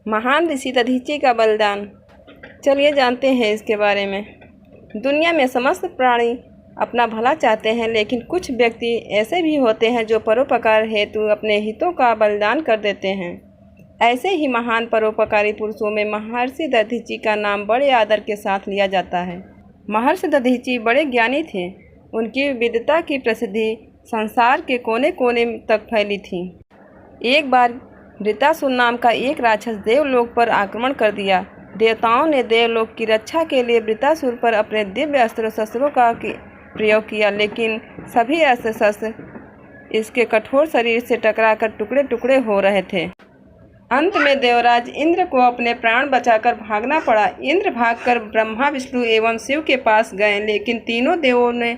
महान ऋषि दधीचि का बलिदान। चलिए जानते हैं इसके बारे में। दुनिया में समस्त प्राणी अपना भला चाहते हैं, लेकिन कुछ व्यक्ति ऐसे भी होते हैं जो परोपकार हेतु अपने हितों का बलिदान कर देते हैं। ऐसे ही महान परोपकारी पुरुषों में महर्षि दधीचि का नाम बड़े आदर के साथ लिया जाता है। महर्षि दधीचि बड़े ज्ञानी थे। उनकी विद्वता की प्रसिद्धि संसार के कोने कोने तक फैली थी। एक बार वृत्तासुर नाम का एक राक्षस देवलोक पर आक्रमण कर दिया। देवताओं ने देवलोक की रक्षा के लिए वृत्तासुर पर अपने दिव्य अस्त्र शस्त्रों का प्रयोग किया, लेकिन सभी अस्त्र शस्त्र इसके कठोर शरीर से टकराकर टुकड़े टुकड़े हो रहे थे। अंत में देवराज इंद्र को अपने प्राण बचाकर भागना पड़ा। इंद्र भागकर ब्रह्मा, विष्णु एवं शिव के पास गए, लेकिन तीनों देवों ने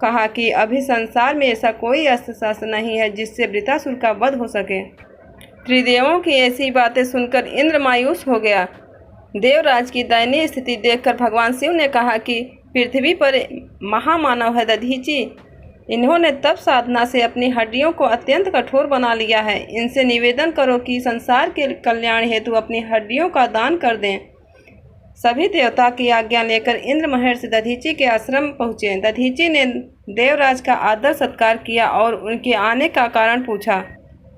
कहा कि अभी संसार में ऐसा कोई अस्त्र शस्त्र नहीं है जिससे वृत्तासुर का वध हो सके। त्रिदेवों की ऐसी बातें सुनकर इंद्र मायूस हो गया। देवराज की दयनीय स्थिति देखकर भगवान शिव ने कहा कि पृथ्वी पर महामानव है दधीचि। इन्होंने तप साधना से अपनी हड्डियों को अत्यंत कठोर बना लिया है। इनसे निवेदन करो कि संसार के कल्याण हेतु अपनी हड्डियों का दान कर दें। सभी देवता की आज्ञा लेकर इंद्र महर्षि दधीचि के आश्रम पहुँचे। दधीचि ने देवराज का आदर सत्कार किया और उनके आने का कारण पूछा।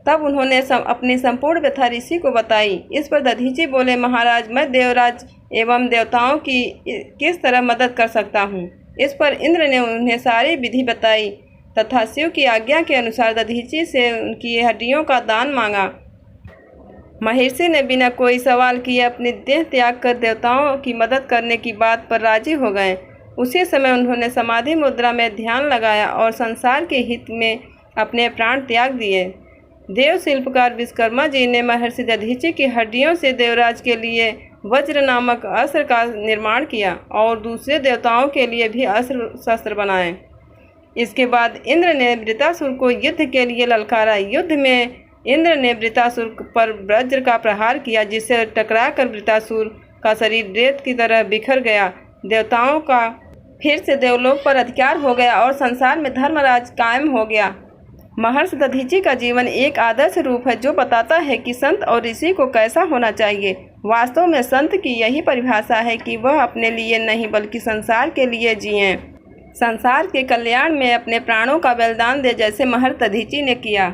तब उन्होंने अपनी संपूर्ण व्यथा ऋषि को बताई। इस पर दधीचि बोले, महाराज, मैं देवराज एवं देवताओं की किस तरह मदद कर सकता हूँ। इस पर इंद्र ने उन्हें सारी विधि बताई तथा शिव की आज्ञा के अनुसार दधीचि से उनकी हड्डियों का दान मांगा। महर्षि ने बिना कोई सवाल किए अपनी देह त्याग कर देवताओं की मदद करने की बात पर राजी हो गए। उसी समय उन्होंने समाधि मुद्रा में ध्यान लगाया और संसार के हित में अपने प्राण त्याग दिए। देव शिल्पकार विश्वकर्मा जी ने महर्षि दधीचि की हड्डियों से देवराज के लिए वज्र नामक अस्त्र का निर्माण किया और दूसरे देवताओं के लिए भी अस्त्र शस्त्र बनाए। इसके बाद इंद्र ने वृत्तासुर को युद्ध के लिए ललकारा। युद्ध में इंद्र ने वृत्तासुर पर वज्र का प्रहार किया, जिससे टकराकर वृत्तासुर का शरीर रेत की तरह बिखर गया। देवताओं का फिर से देवलोक पर अधिकार हो गया और संसार में धर्मराज कायम हो गया। महर्षि दधीचि का जीवन एक आदर्श रूप है जो बताता है कि संत और ऋषि को कैसा होना चाहिए। वास्तव में संत की यही परिभाषा है कि वह अपने लिए नहीं बल्कि संसार के लिए जिएं, संसार के कल्याण में अपने प्राणों का बलिदान दे, जैसे महर्षि दधीचि ने किया।